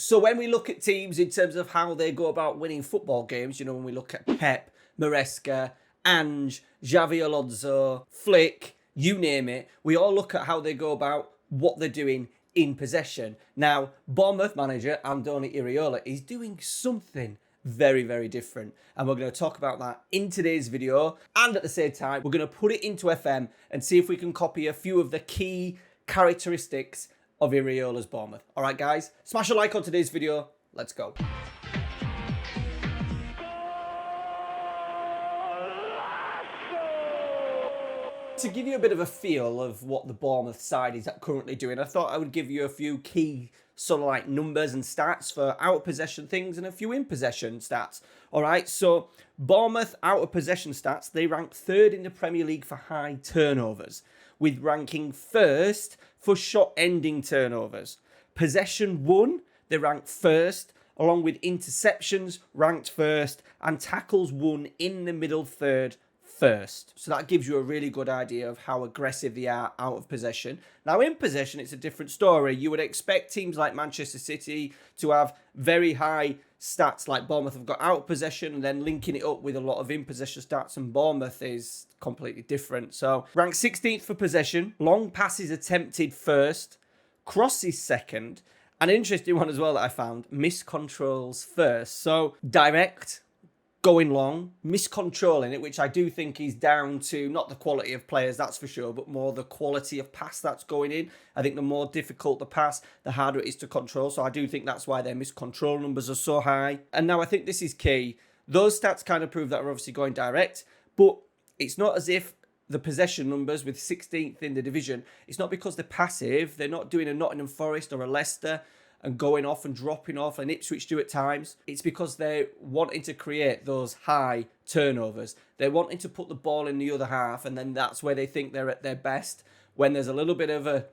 So when we look at teams in terms of how they go about winning football games, when we look at Pep, Maresca, Ange, Xavi Alonso, Flick, you name it, we all look at how they go about what they're doing in possession. Now, Bournemouth manager Andoni Iraola is doing something very, very different. And we're going to talk about that in today's video. And at the same time, we're going to put it into FM and see if we can copy a few of the key characteristics of Iraola's Bournemouth. All right, guys, smash a like on today's video. Let's go. To give you a bit of a feel of what the Bournemouth side is currently doing, I thought I would give you a few key sort of like numbers and stats for out of possession things and a few in possession stats. All right, so Bournemouth out of possession stats, they rank third in the Premier League for high turnovers, with ranking first for shot ending turnovers. Possession won, they rank first, along with interceptions ranked first, and tackles won in the middle third first. So that gives you a really good idea of how aggressive they are out of possession. Now in possession, it's a different story. You would expect teams like Manchester City to have very high stats like Bournemouth have got out of possession, and then linking it up with a lot of in possession stats, and Bournemouth is completely different. So ranked 16th for possession, long passes attempted first, crosses second, and an interesting one as well that I found, miscontrols first. So direct, going long, miscontrolling it, which I do think is down to not the quality of players, that's for sure, but more the quality of pass that's going in. I think the more difficult the pass, the harder it is to control. So I do think that's why their miscontrol numbers are so high. And now I think this is key. Those stats kind of prove that we're obviously going direct, but it's not as if the possession numbers with 16th in the division, it's not because they're passive. They're not doing a Nottingham Forest or a Leicester and going off and dropping off, and Ipswich do at times. It's because they're wanting to create those high turnovers. They're wanting to put the ball in the other half, and then that's where they think they're at their best. When there's a little bit of a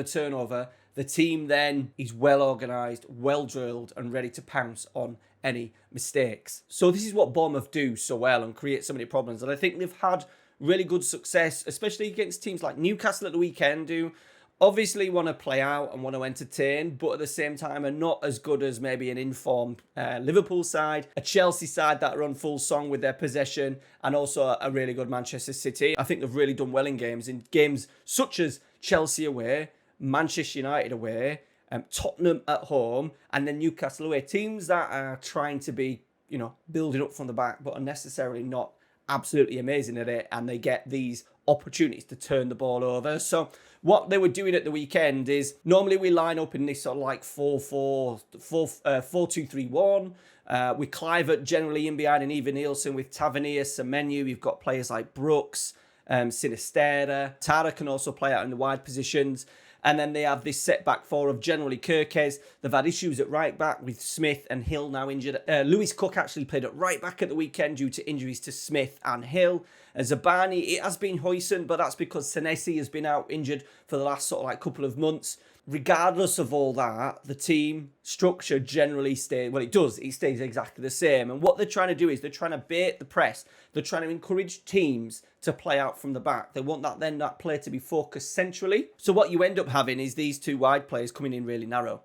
turnover, the team then is well organised, well drilled, and ready to pounce on any mistakes. So this is what Bournemouth do so well and create so many problems. And I think they've had really good success, especially against teams like Newcastle at the weekend, who obviously want to play out and want to entertain, but at the same time are not as good as maybe an informed Liverpool side, a Chelsea side that are on full song with their possession, and also a really good Manchester City. I think they've really done well in games such as Chelsea away, Manchester United away, Tottenham at home, and then Newcastle away. Teams that are trying to be, building up from the back, but are necessarily not absolutely amazing at it, and they get these opportunities to turn the ball over. So what they were doing at the weekend is, normally we line up in this sort of like 4-2-3-1 with Kluivert generally in behind, and even Nielsen with Tavernier, Semenyo. You've got players like Brooks, Sinisterra. Tara can also play out in the wide positions. And then they have this setback four of generally Kirkes. They've had issues at right back with Smith and Hill now injured. Lewis Cook actually played at right back at the weekend due to injuries to Smith and Hill. Zabani, it has been Huijsen, but that's because Senesi has been out injured for the last sort of like couple of months. Regardless of all that, the team structure generally stays, well, it stays exactly the same. And what they're trying to do is they're trying to bait the press. They're trying to encourage teams to play out from the back. They want that play to be focused centrally. So what you end up having is these two wide players coming in really narrow.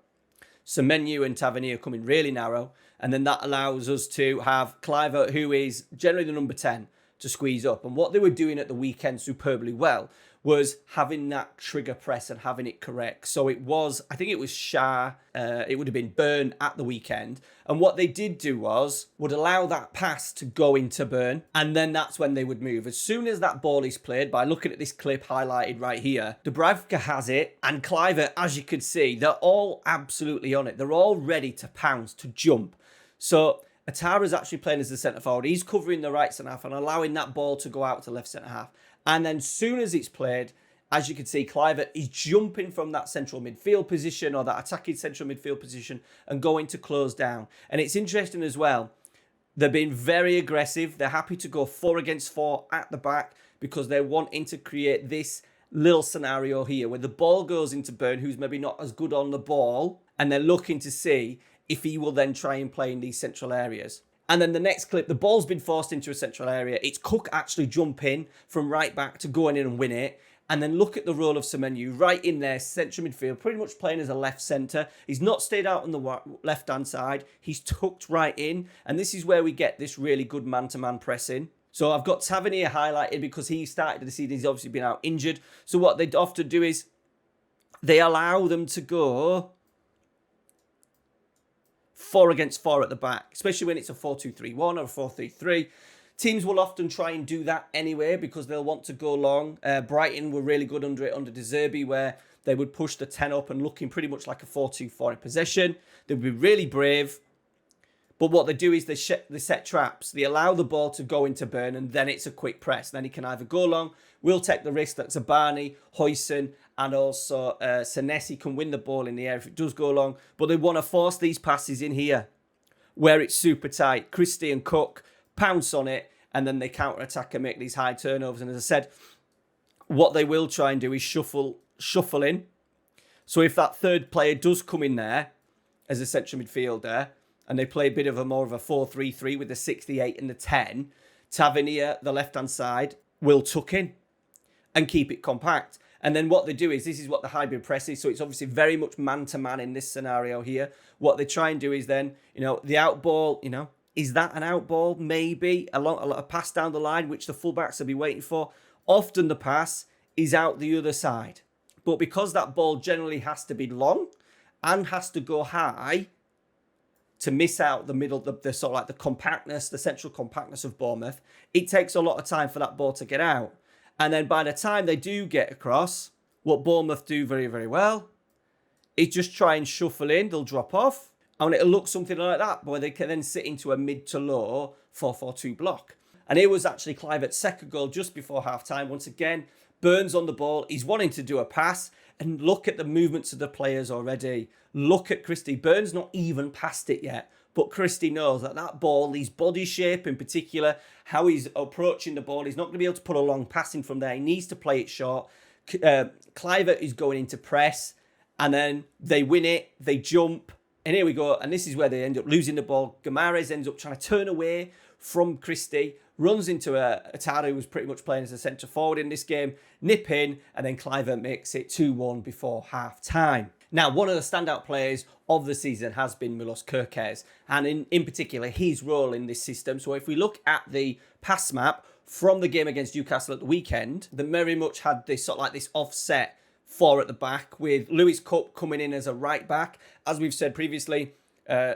Semenyo and Tavernier coming really narrow. And then that allows us to have Kluivert, who is generally the number 10, to squeeze up. And what they were doing at the weekend superbly well was having that trigger press and having it correct. So it was, I think it was Shah, it would have been Burn at the weekend. And what they did do would allow that pass to go into Burn, and then that's when they would move. As soon as that ball is played, by looking at this clip highlighted right here, Dubravka has it, and Kluivert, as you could see, they're all absolutely on it. They're all ready to pounce, to jump. So Atara's actually playing as the centre forward. He's covering the right centre half and allowing that ball to go out to left centre half. And then as soon as it's played, as you can see, Kluivert is jumping from that central midfield position or that attacking central midfield position and going to close down. And it's interesting as well, they're being very aggressive. They're happy to go 4 against 4 at the back because they're wanting to create this little scenario here where the ball goes into Burn, who's maybe not as good on the ball, and they're looking to see if he will then try and play in these central areas. And then the next clip, the ball's been forced into a central area. It's Cook actually jumping from right back to going in and win it. And then look at the role of Semenyo right in there, central midfield, pretty much playing as a left centre. He's not stayed out on the left-hand side. He's tucked right in. And this is where we get this really good man-to-man pressing. So I've got Tavernier highlighted because he started the season. He's obviously been out injured. So what they often do is they allow them to go 4 against 4 at the back, especially when it's a 4-2-3-1 or a 4-3-3. Teams will often try and do that anyway because they'll want to go long. Brighton were really good under it under De Zerbi, where they would push the 10 up and looking pretty much like a 4-2-4 in possession. They would be really brave. But what they do is they set traps. They allow the ball to go into Burn, and then it's a quick press. Then he can either go long. We'll take the risk that Zabani, Huijsen, and also Senesi can win the ball in the air if it does go long. But they want to force these passes in here where it's super tight. Christie and Cook pounce on it, and then they counter-attack and make these high turnovers. And as I said, what they will try and do is shuffle in. So if that third player does come in there as a central midfielder, and they play a bit of a more of a 4-3-3 with the 6, the 8 and the 10, Tavernier, the left-hand side, will tuck in and keep it compact. And then what they do is, this is what the hybrid press is, so it's obviously very much man-to-man in this scenario here. What they try and do is then, the out ball, is that an out ball? Maybe. A pass down the line, which the fullbacks will be waiting for. Often the pass is out the other side. But because that ball generally has to be long and has to go high, to miss out the middle, the sort of like the compactness, the central compactness of Bournemouth, it takes a lot of time for that ball to get out. And then by the time they do get across, what Bournemouth do very, very well is just try and shuffle in. They'll drop off, and it'll look something like that, where they can then sit into a mid to low 4-4-2 block. And here was actually Kluivert's second goal just before half-time. Once again, Burns on the ball. He's wanting to do a pass, and look at the movements of the players already. Look at Christie. Burns not even passed it yet, but Christie knows that ball, his body shape in particular, how he's approaching the ball, he's not going to be able to put a long pass in from there. He needs to play it short. Kluivert is going into press, and then they win it, they jump, and here we go. And this is where they end up losing the ball. Guimaraes ends up trying to turn away from Christie, runs into Atara, who was pretty much playing as a centre forward in this game, nip in, and then Kluivert makes it 2-1 before half-time. Now, one of the standout players of the season has been Milos Kerkez, and in particular, his role in this system. So if we look at the pass map from the game against Newcastle at the weekend, they very much had this sort of like this offset 4 at the back, with Lewis Cup coming in as a right back. As we've said previously,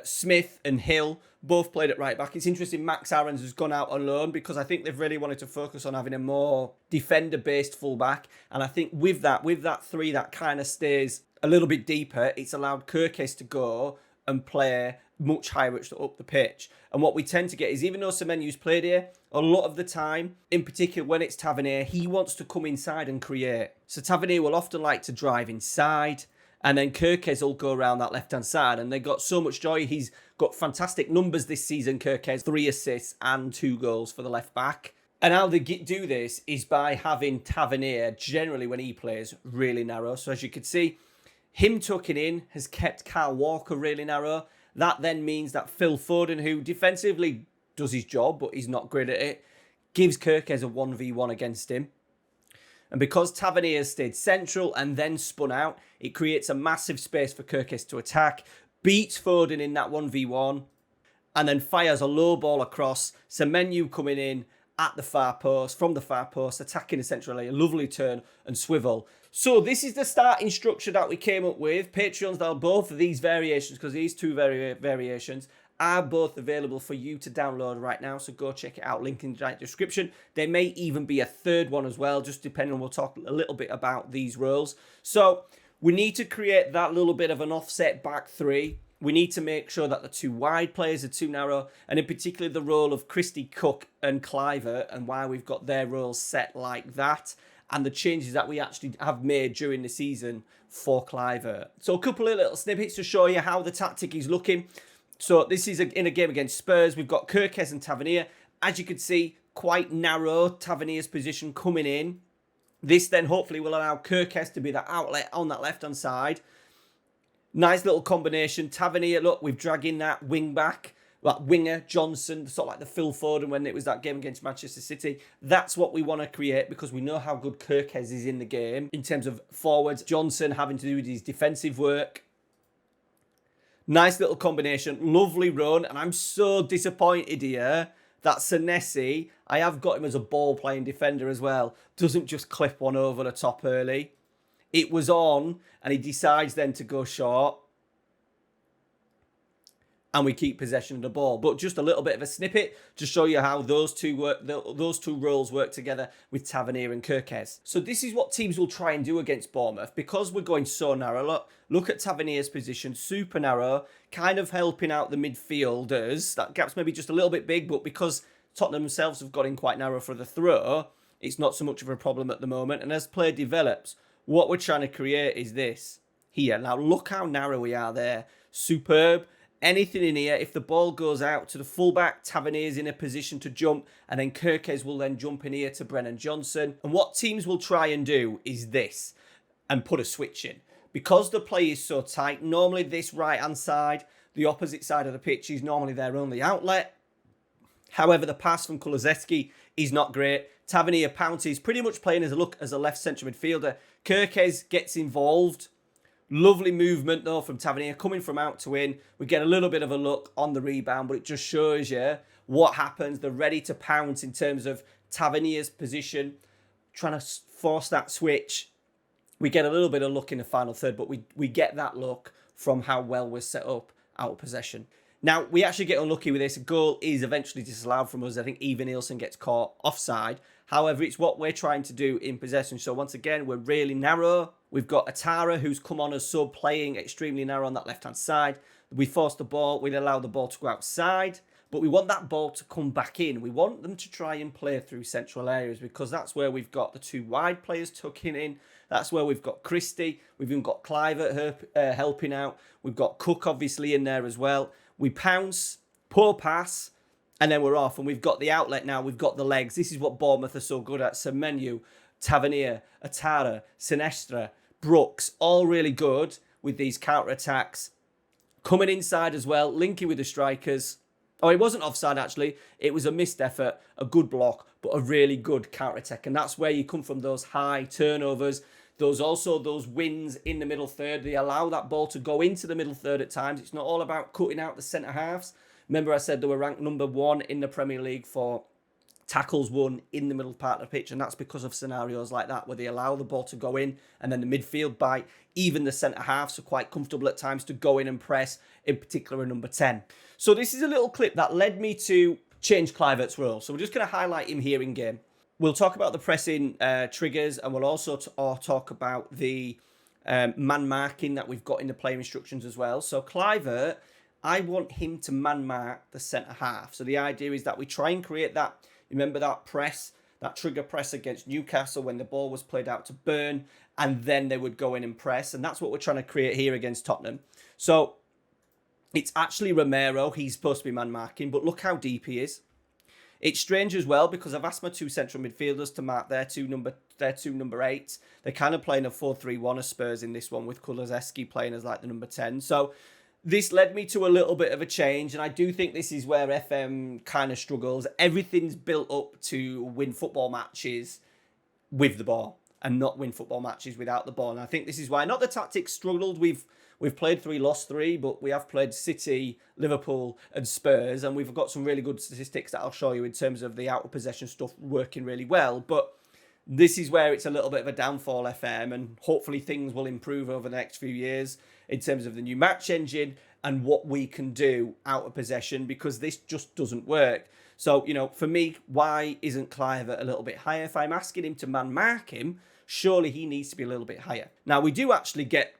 Smith and Hill both played at right back. It's interesting Max Aarons has gone out on loan because I think they've really wanted to focus on having a more defender-based fullback. And I think with that 3 that kind of stays a little bit deeper, it's allowed Kerkez to go and play much higher up the pitch. And what we tend to get is, even though Semenyu's played here, a lot of the time, in particular when it's Tavernier, he wants to come inside and create. So Tavernier will often like to drive inside, and then Kerkez will go around that left-hand side, and they got so much joy. He's got fantastic numbers this season, Kerkez, 3 assists and 2 goals for the left-back. And how they do this is by having Tavernier, generally when he plays, really narrow. So as you can see, him tucking in has kept Kyle Walker really narrow. That then means that Phil Foden, who defensively does his job, but he's not great at it, gives Kerkez a 1v1 against him. And because Tavernier has stayed central and then spun out, it creates a massive space for Kerkez to attack, beats Foden in that 1v1, and then fires a low ball across. Semenyo coming in at the far post, from the far post, attacking essentially a lovely turn and swivel. So this is the starting structure that we came up with. Patreons, now both of these variations, because these 2 variations are both available for you to download right now. So go check it out, link in the description. There may even be a third one as well, just depending on, we'll talk a little bit about these roles. So we need to create that little bit of an offset back 3. We need to make sure that the 2 wide players are too narrow, and in particular the role of Christie, Cook and Kluivert, and why we've got their roles set like that, and the changes that we actually have made during the season for Kluivert. So a couple of little snippets to show you how the tactic is looking. So this is in a game against Spurs. We've got Kerkez and Tavernier. As you can see, quite narrow Tavernier's position coming in. This then hopefully will allow Kerkez to be the outlet on that left-hand side. Nice little combination. Tavernier, look, we've dragged in that wing back. Like winger, Johnson, sort of like the Phil Foden when it was that game against Manchester City. That's what we want to create because we know how good Kirkes is in the game in terms of forwards. Johnson having to do his defensive work. Nice little combination. Lovely run. And I'm so disappointed here that Senesi, I have got him as a ball-playing defender as well, doesn't just clip one over the top early. It was on, and he decides then to go short. And we keep possession of the ball. But just a little bit of a snippet to show you how those two roles work together with Tavernier and Kirkes. So this is what teams will try and do against Bournemouth. Because we're going so narrow, look at Tavernier's position, super narrow, kind of helping out the midfielders. That gap's maybe just a little bit big, but because Tottenham themselves have got in quite narrow for the throw, it's not so much of a problem at the moment. And as play develops, what we're trying to create is this here. Now look how narrow we are there. Superb. Anything in here, if the ball goes out to the fullback, Tavernier's in a position to jump, and then Kirkes will then jump in here to Brennan Johnson. And what teams will try and do is this, and put a switch in. Because the play is so tight, normally this right-hand side, the opposite side of the pitch is normally their only outlet. However, the pass from Kulusevski is not great. Tavernier pounces, pretty much playing as a left central midfielder. Kirkes gets involved. Lovely movement, though, from Tavernier, coming from out to in. We get a little bit of a look on the rebound, but it just shows you what happens. They're ready to pounce in terms of Tavernier's position, trying to force that switch. We get a little bit of luck in the final third, but we get that look from how well we're set up out of possession. Now, we actually get unlucky with this. A goal is eventually disallowed from us. I think Ivan Nielsen gets caught offside. However, it's what we're trying to do in possession. So once again, we're really narrow. We've got Atara, who's come on as sub, playing extremely narrow on that left-hand side. We force the ball. We allow the ball to go outside. But we want that ball to come back in. We want them to try and play through central areas because that's where we've got the two wide players tucking in. That's where we've got Christie. We've even got Clivert helping out. We've got Cook, obviously, in there as well. We pounce, poor pass, and then we're off. And we've got the outlet now. We've got the legs. This is what Bournemouth are so good at. Semenyo, Tavernier, Atara, Sinestra, Brooks, all really good with these counter-attacks. Coming inside as well, linking with the strikers. Oh, it wasn't offside, actually. It was a missed effort, a good block, but a really good counter-attack. And that's where you come from, those high turnovers. Those wins in the middle third. They allow that ball to go into the middle third at times. It's not all about cutting out the centre-halves. Remember I said they were ranked number 1 in the Premier League for tackles won in the middle part of the pitch, and that's because of scenarios like that where they allow the ball to go in and then the midfield bite. Even the centre-halves are quite comfortable at times to go in and press, in particular a number 10. So this is a little clip that led me to change Clivert's role. So we're just going to highlight him here in game. We'll talk about the pressing triggers, and we'll also talk about the man marking that we've got in the player instructions as well. So Clivert, I want him to man mark the centre half. So the idea is that we try and create that, remember that press, that trigger press against Newcastle when the ball was played out to Burn, and then they would go in and press. And that's what we're trying to create here against Tottenham. So it's actually Romero. He's supposed to be man marking, but look how deep he is. It's strange as well because I've asked my two central midfielders to mark their two number 8s. They're kind of playing a 4-3-1 as Spurs in this one with Kulusevski playing as like the number 10. So this led me to a little bit of a change, and I do think this is where FM kind of struggles. Everything's built up to win football matches with the ball and not win football matches without the ball. And I think this is why not the tactics struggled. We've played 3, lost 3, but we have played City, Liverpool and Spurs, and we've got some really good statistics that I'll show you in terms of the out of possession stuff working really well. But this is where it's a little bit of a downfall, FM, and hopefully things will improve over the next few years in terms of the new match engine and what we can do out of possession, because this just doesn't work. So, you know, for me, why isn't Clivert a little bit higher? If I'm asking him to man mark him, surely he needs to be a little bit higher. Now, we do actually get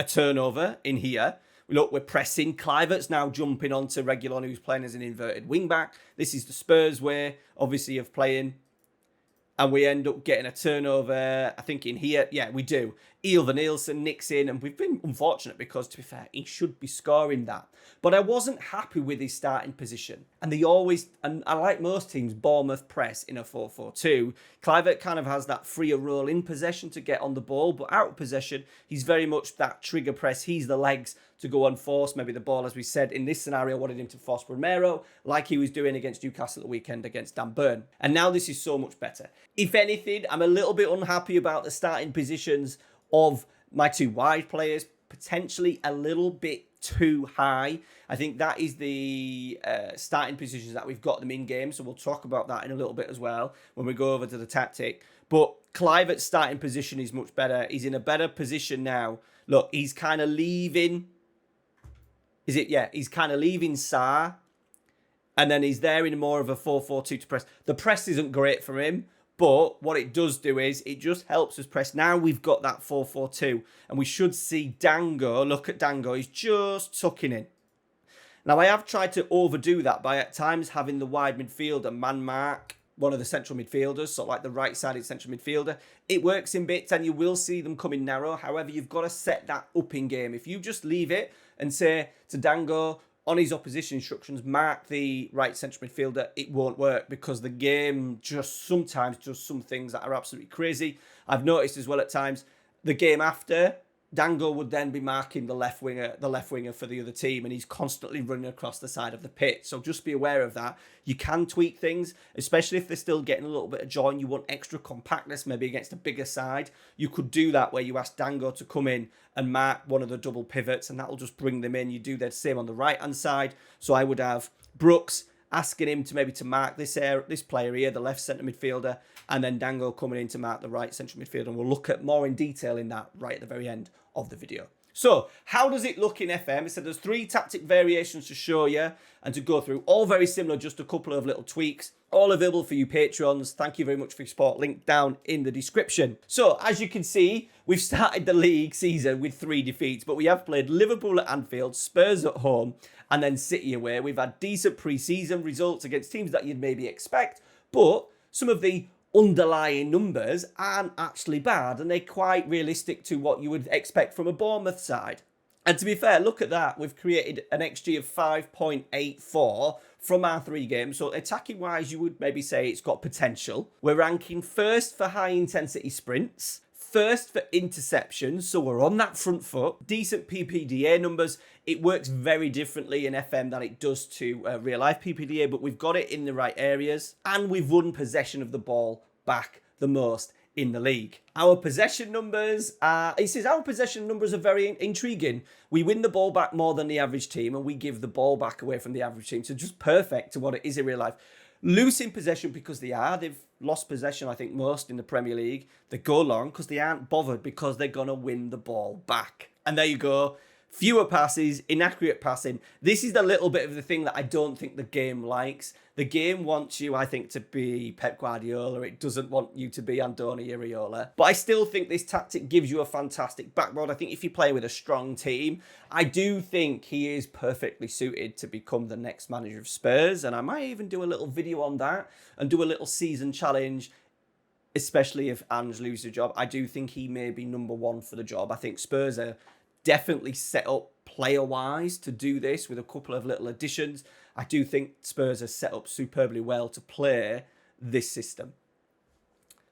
a turnover in here. Look, we're pressing. Clivert's now jumping onto Reguilon, who's playing as an inverted wing-back. This is the Spurs way, obviously, of playing. And we end up getting a turnover, I think, in here. Yeah, we do. Ilva Nielsen nicks in, and we've been unfortunate because, to be fair, he should be scoring that. But I wasn't happy with his starting position. And they always, and I like most teams, Bournemouth press in a 4-4-2. Kluivert kind of has that freer role in possession to get on the ball, but out of possession, he's very much that trigger press. He's the legs to go and force maybe the ball, as we said. In this scenario, I wanted him to force Romero, like he was doing against Newcastle at the weekend against Dan Burn. And now this is so much better. If anything, I'm a little bit unhappy about the starting positions of my two wide players, potentially a little bit too high. I think that is the starting positions that we've got them in game, so we'll talk about that in a little bit as well when we go over to the tactic. But Kluivert's starting position is much better. He's in a better position now. Look, he's kind of leaving... he's kind of leaving Sarr, and then he's there in more of a 4-4-2 to press. The press isn't great for him, but what it does do is it just helps us press. Now we've got that 4-4-2, and we should see Dango. Look at Dango. He's just tucking in. Now, I have tried to overdo that by at times having the wide midfielder man mark one of the central midfielders, so like the right-sided central midfielder. It works in bits, and you will see them coming narrow. However, you've got to set that up in game. If you just leave it and say to Dango, on his opposition instructions, mark the right central midfielder, it won't work because the game just sometimes does some things that are absolutely crazy. I've noticed as well at times, the game after, Dango would then be marking the left winger for the other team, and he's constantly running across the side of the pitch. So just be aware of that. You can tweak things, especially if they're still getting a little bit of joy and you want extra compactness, maybe against a bigger side. You could do that where you ask Dango to come in and mark one of the double pivots, and that'll just bring them in. You do the same on the right-hand side. So I would have Brooks asking him to mark this player here, the left centre midfielder, and then Dango coming in to mark the right central midfielder. And we'll look at more in detail in that right at the very end of the video. So, how does it look in FM? It said there's 3 tactic variations to show you and to go through. All very similar, just a couple of little tweaks. All available for you Patreons. Thank you very much for your support. Link down in the description. So, as you can see, we've started the league season with 3 defeats, but we have played Liverpool at Anfield, Spurs at home, and then City away. We've had decent pre-season results against teams that you'd maybe expect, but some of the underlying numbers aren't actually bad, and they're quite realistic to what you would expect from a Bournemouth side. And to be fair, look at that. We've created an XG of 5.84 from our 3 games. So attacking wise, you would maybe say it's got potential. We're ranking first for high intensity sprints, first for interceptions, so we're on that front foot. Decent PPDA numbers. It works very differently in FM than it does to real life PPDA, but we've got it in the right areas, and we've won possession of the ball back the most in the league. Our possession numbers are very intriguing. We win the ball back more than the average team, and we give the ball back away from the average team. So just perfect to what it is in real life. Loose in possession because they've lost possession, I think, most in the Premier League. They go long because they aren't bothered because they're going to win the ball back. And there you go. Fewer passes, inaccurate passing. This is the little bit of the thing that I don't think the game likes. The game wants you, I think, to be Pep Guardiola. It doesn't want you to be Andoni Iraola. But I still think this tactic gives you a fantastic backboard. I think if you play with a strong team, I do think he is perfectly suited to become the next manager of Spurs. And I might even do a little video on that and do a little season challenge, especially if Ange loses the job. I do think he may be number 1 for the job. I think Spurs are definitely set up player-wise to do this with a couple of little additions. I do think Spurs are set up superbly well to play this system.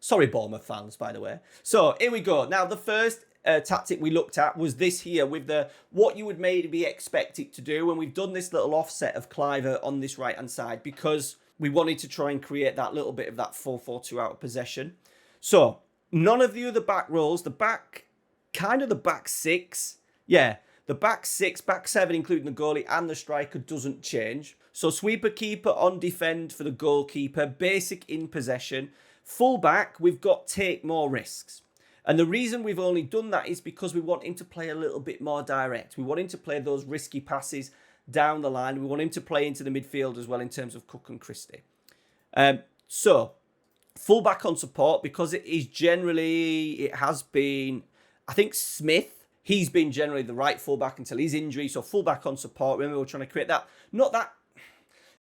Sorry, Bournemouth fans, by the way. So, here we go. Now, the first tactic we looked at was this here with the what you would maybe expect it to do. And we've done this little offset of Kluivert on this right-hand side because we wanted to try and create that little bit of that 4-4-2 out of possession. So, none of the other back rows, the back 6, the back 6, back 7, including the goalie and the striker, doesn't change. So sweeper keeper on defend for the goalkeeper, basic in possession. Full back, we've got take more risks. And the reason we've only done that is because we want him to play a little bit more direct. We want him to play those risky passes down the line. We want him to play into the midfield as well in terms of Cook and Christie. So, full back on support, because it has been, I think Smith, he's been generally the right fullback until his injury. So fullback on support. Remember, we're trying to create that. Not that.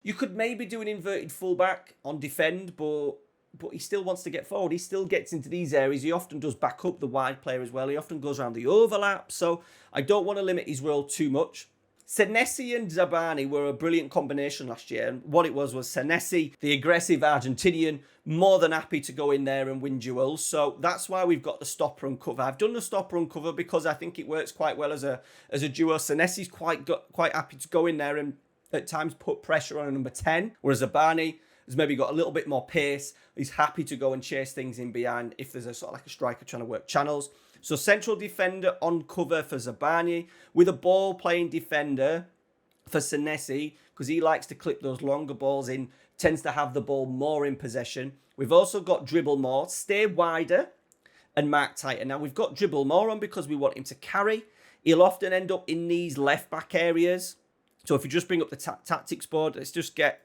You could maybe do an inverted fullback on defend, but but he still wants to get forward. He still gets into these areas. He often does back up the wide player as well. He often goes around the overlap. So I don't want to limit his role too much. Senesi and Zabani were a brilliant combination last year. And what it was Senesi, the aggressive Argentinian, more than happy to go in there and win duels. So that's why we've got the stopper and cover. I've done the stopper and cover because I think it works quite well as a duo. Senesi's quite happy to go in there and at times put pressure on a number 10, whereas Zabani has maybe got a little bit more pace. He's happy to go and chase things in behind if there's a sort of like a striker trying to work channels. So central defender on cover for Zabani, with a ball playing defender for Senesi, because he likes to clip those longer balls in, tends to have the ball more in possession. We've also got dribble more, stay wider, and mark tighter. Now we've got dribble more on because we want him to carry. He'll often end up in these left back areas. So if you just bring up the tactics board, let's just get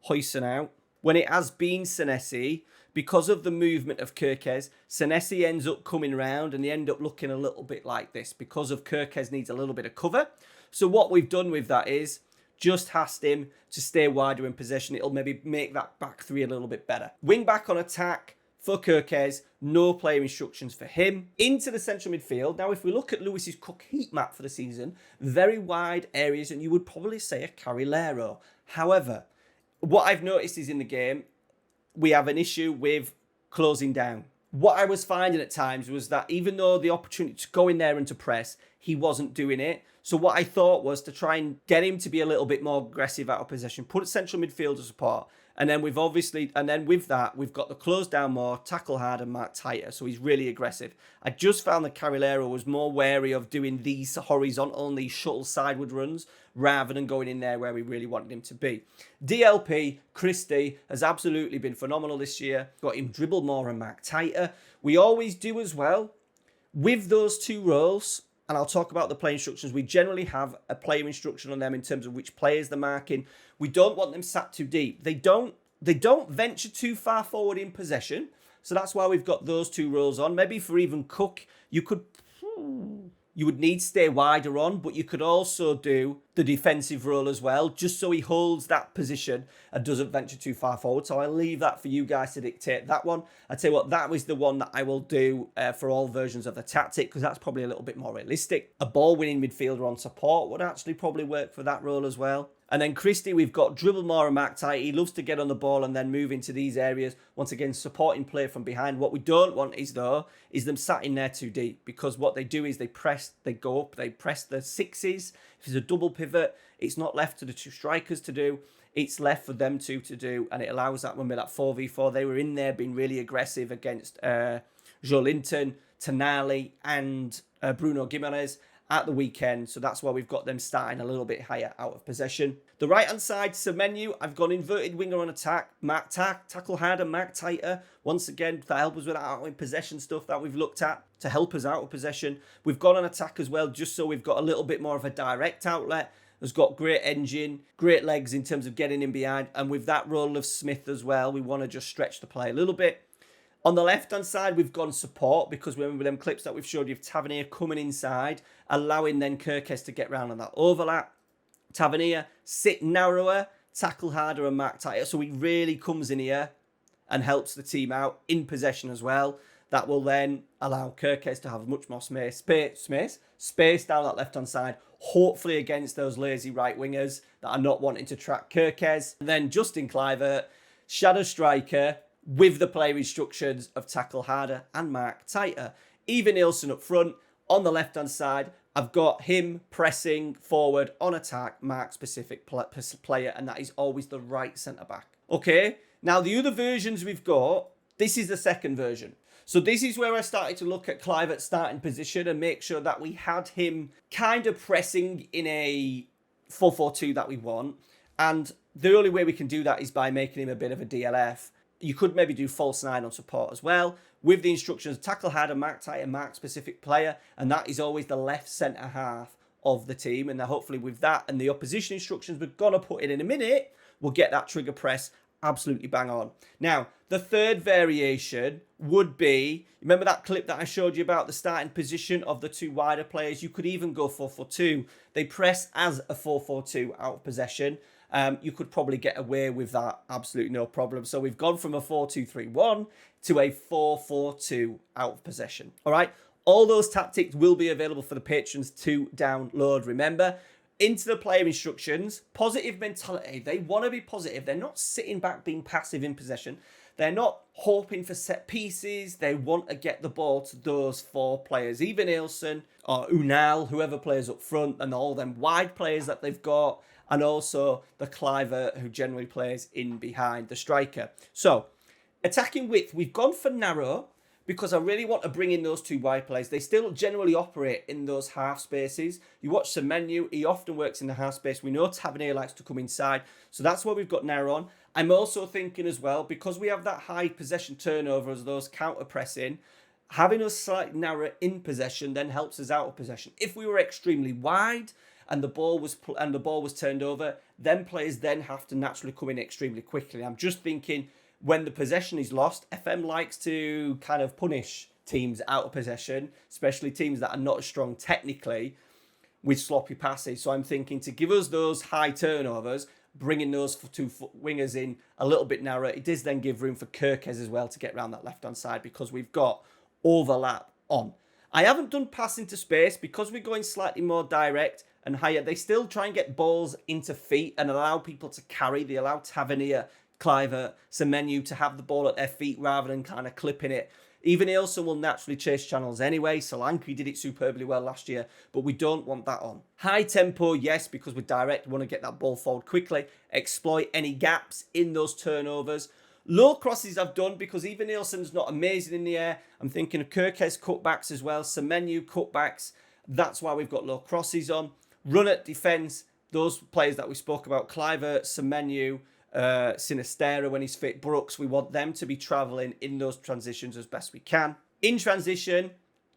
Huijsen out. When it has been Senesi, because of the movement of Kerkez, Senesi ends up coming round and they end up looking a little bit like this because of Kerkez needs a little bit of cover. So what we've done with that is just asked him to stay wider in possession. It'll maybe make that back three a little bit better. Wing back on attack for Kerkez, no player instructions for him. Into the central midfield. Now, if we look at Lewis's Cook heat map for the season, very wide areas, and you would probably say a Carrilero. However, what I've noticed is in the game, we have an issue with closing down. What I was finding at times was that even though the opportunity to go in there and to press, he wasn't doing it. So what I thought was to try and get him to be a little bit more aggressive out of possession, put a central midfielder support, and then with that, we've got the close down more, tackle hard and mark tighter. So he's really aggressive. I just found that Carrilero was more wary of doing these horizontal and these shuttle sideward runs rather than going in there where we really wanted him to be. DLP, Christie, has absolutely been phenomenal this year. Got him dribble more and mark tighter. We always do as well. With those two roles, and I'll talk about the play instructions, we generally have a player instruction on them in terms of which players they're marking. We don't want them sat too deep. They don't venture too far forward in possession. So that's why we've got those two roles on. Maybe for even Cook, you would need to stay wider on, but you could also do the defensive role as well, just so he holds that position and doesn't venture too far forward. So I'll leave that for you guys to dictate that one. I tell you what, that was the one that I will do for all versions of the tactic, because that's probably a little bit more realistic. A ball-winning midfielder on support would actually probably work for that role as well. And then Christie, we've got dribble more and mark tight. He loves to get on the ball and then move into these areas. Once again, supporting play from behind. What we don't want is them sat in there too deep, because what they do is they go up, they press the sixes. If it's a double pivot, it's not left to the two strikers to do. It's left for them two to do, and it allows that when we're at 4v4. They were in there being really aggressive against Joelinton, Tonali, and Bruno Gimenez at the weekend, so that's why we've got them starting a little bit higher out of possession. The right-hand side, Semenyo, I've gone inverted winger on attack, mark tackle harder, mark tighter. Once again, to help us with that out in possession stuff that we've looked at, to help us out of possession. We've gone on attack as well, just so we've got a little bit more of a direct outlet. Has got great engine, great legs in terms of getting in behind, and with that role of Smith as well, we want to just stretch the play a little bit. On the left-hand side, we've gone support, because remember them clips that we've showed you of Tavernier coming inside, allowing then Kerkez to get round on that overlap. Tavernier sit narrower, tackle harder and mark tighter. So he really comes in here and helps the team out in possession as well. That will then allow Kerkez to have much more space down that left-hand side, hopefully against those lazy right wingers that are not wanting to track Kerkez. And then Justin Kluivert, shadow striker, with the player instructions of tackle harder and mark tighter. Even Nielsen up front. On the left-hand side, I've got him pressing forward on attack, mark specific player, and that is always the right centre-back. Okay, now the other versions we've got, this is the second version. So this is where I started to look at Kluivert's starting position and make sure that we had him kind of pressing in a 4-4-2 that we want. And the only way we can do that is by making him a bit of a DLF. You could maybe do false 9 on support as well, with the instructions, tackle hard and mark tight and mark specific player, and that is always the left centre half of the team. And hopefully with that and the opposition instructions we're going to put in a minute, we'll get that trigger press absolutely bang on. Now, the third variation would be, remember that clip that I showed you about the starting position of the two wider players? You could even go 4-4-2. They press as a 4-4-2 out of possession. you could probably get away with that absolutely no problem. So we've gone from a 4-2-3-1 to a 4-4-2 out of possession. All right. All those tactics will be available for the patrons to download. Remember, into the player instructions, positive mentality. They want to be positive. They're not sitting back being passive in possession. They're not hoping for set pieces. They want to get the ball to those four players, even Ilson or Unal, whoever plays up front, and all them wide players that they've got, and also the Kluivert, who generally plays in behind the striker. So, attacking width, we've gone for narrow, because I really want to bring in those two wide players. They still generally operate in those half spaces. You watch Semenyo, he often works in the half space. We know Tavernier likes to come inside. So that's where we've got narrow on. I'm also thinking as well, because we have that high possession turnover as those counter-pressing, having us slightly narrow in possession then helps us out of possession. If we were extremely wide and the ball was turned over, then players then have to naturally come in extremely quickly. I'm just thinking, when the possession is lost, FM likes to kind of punish teams out of possession, especially teams that are not as strong technically, with sloppy passes. So I'm thinking to give us those high turnovers, bringing those two wingers in a little bit narrower, it does then give room for Kirkes as well to get around that left-hand side, because we've got overlap on. I haven't done pass into space because we're going slightly more direct and higher. They still try and get balls into feet and allow people to carry. They allow Tavernier, Kluivert, Semenyo to have the ball at their feet rather than kind of clipping it. Even Ilson will naturally chase channels anyway. Solanke did it superbly well last year, but we don't want that on. High tempo, yes, because we're direct. We want to get that ball forward quickly, exploit any gaps in those turnovers. Low crosses I've done because even Ilson's not amazing in the air. I'm thinking of Kirkes cutbacks as well, Semenyo cutbacks. That's why we've got low crosses on. Run at defence, those players that we spoke about, Kluivert, Semenyo, Sinistera when he's fit, Brooks, we want them to be travelling in those transitions as best we can. In transition,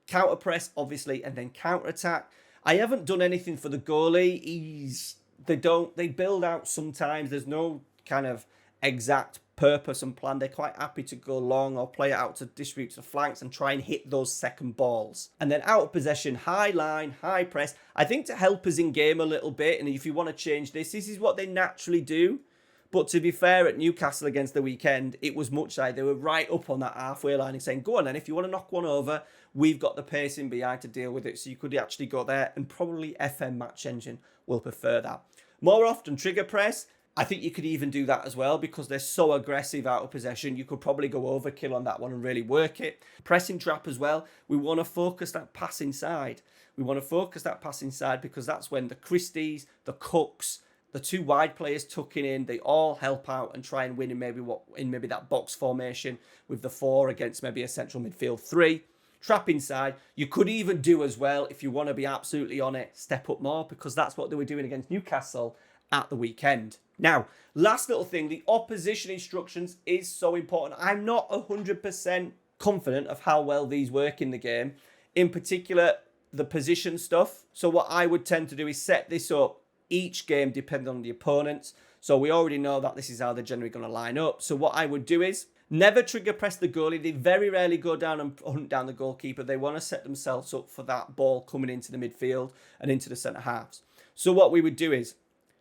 counter press obviously, and then counter attack. I haven't done anything for the goalie. They build out sometimes. There's no kind of exact purpose and plan. They're quite happy to go long or play it out to distribute to flanks and try and hit those second balls. And then out of possession, high line, high press. I think to help us in game a little bit, and if you want to change this is what they naturally do. But to be fair, at Newcastle against the weekend, it was much like they were right up on that halfway line and saying, go on then, if you want to knock one over, we've got the pace in behind to deal with it. So you could actually go there, and probably FM Match Engine will prefer that. More often, trigger press. I think you could even do that as well because they're so aggressive out of possession. You could probably go overkill on that one and really work it. Pressing trap as well. We want to focus that pass inside. Because that's when the Christies, the Cooks, the two wide players tucking in, they all help out and try and win in maybe that box formation with the four against maybe a central midfield three. Trap inside. You could even do as well, if you want to be absolutely on it, step up more, because that's what they were doing against Newcastle at the weekend. Now, last little thing, the opposition instructions is so important. I'm not 100% confident of how well these work in the game. In particular, the position stuff. So what I would tend to do is set this up each game depending on the opponents. So we already know that this is how they're generally going to line up. So what I would do is never trigger press the goalie. They very rarely go down and hunt down the goalkeeper. They want to set themselves up for that ball coming into the midfield and into the centre halves. So what we would do is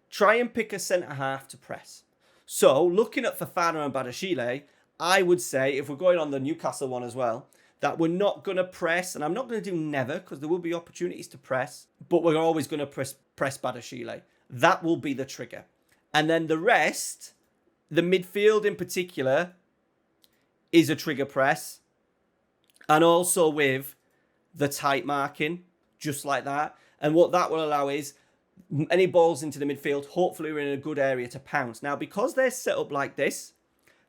try and pick a centre half to press. So looking at Fofana and Badiashile, I would say, if we're going on the Newcastle one as well, that we're not going to press, and I'm not going to do never because there will be opportunities to press, but we're always going to press Badiashile. That will be the trigger. And then the rest, the midfield in particular, is a trigger press. And also with the tight marking, just like that. And what that will allow is any balls into the midfield, hopefully we're in a good area to pounce. Now, because they're set up like this,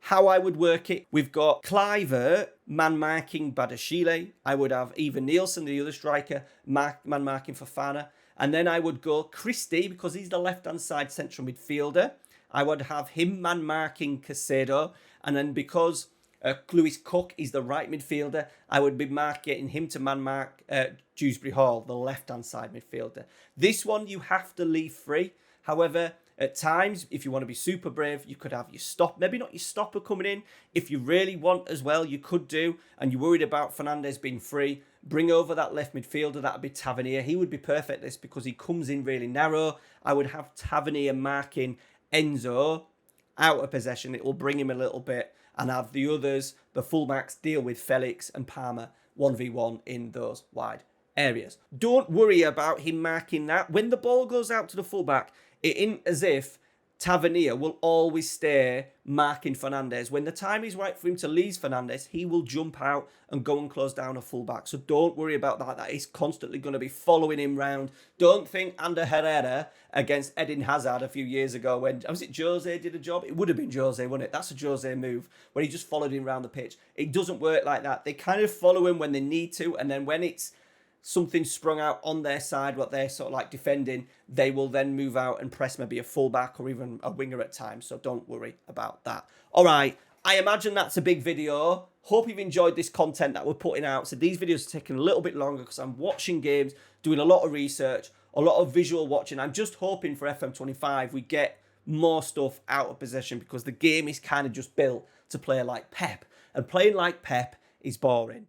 how I would work it, we've got Kluivert man-marking Badiashile. I would have even Nielsen, the other striker, man-marking Fofana. And then I would go Christie, because he's the left-hand side central midfielder. I would have him man-marking Caicedo. And then because Lewis Cook is the right midfielder, I would be marking him to man-mark Dewsbury Hall, the left-hand side midfielder. This one you have to leave free. However, at times, if you want to be super brave, you could have your stop, maybe not your stopper coming in. If you really want as well, you could do, and you're worried about Fernandes being free, bring over that left midfielder. That would be Tavernier. He would be perfect this because he comes in really narrow. I would have Tavernier marking Enzo, out of possession, it will bring him a little bit, and have the others, the fullbacks, deal with Felix and Palmer 1v1 in those wide areas. Don't worry about him marking that. When the ball goes out to the fullback, it isn't as if Tavernier will always stay marking Fernandes. When the time is right for him to leave Fernandes, he will jump out and go and close down a fullback. So don't worry about that. That is constantly going to be following him round. Don't think Ander Herrera against Eden Hazard a few years ago when, was it Jose did a job? It would have been Jose, wouldn't it? That's a Jose move where he just followed him around the pitch. It doesn't work like that. They kind of follow him when they need to, and then when it's something sprung out on their side, what they're sort of like defending, they will then move out and press maybe a fullback or even a winger at times. So don't worry about that. All right. I imagine that's a big video. Hope you've enjoyed this content that we're putting out. So these videos are taking a little bit longer because I'm watching games, doing a lot of research, a lot of visual watching. I'm just hoping for FM25 we get more stuff out of possession because the game is kind of just built to play like Pep. And playing like Pep is boring.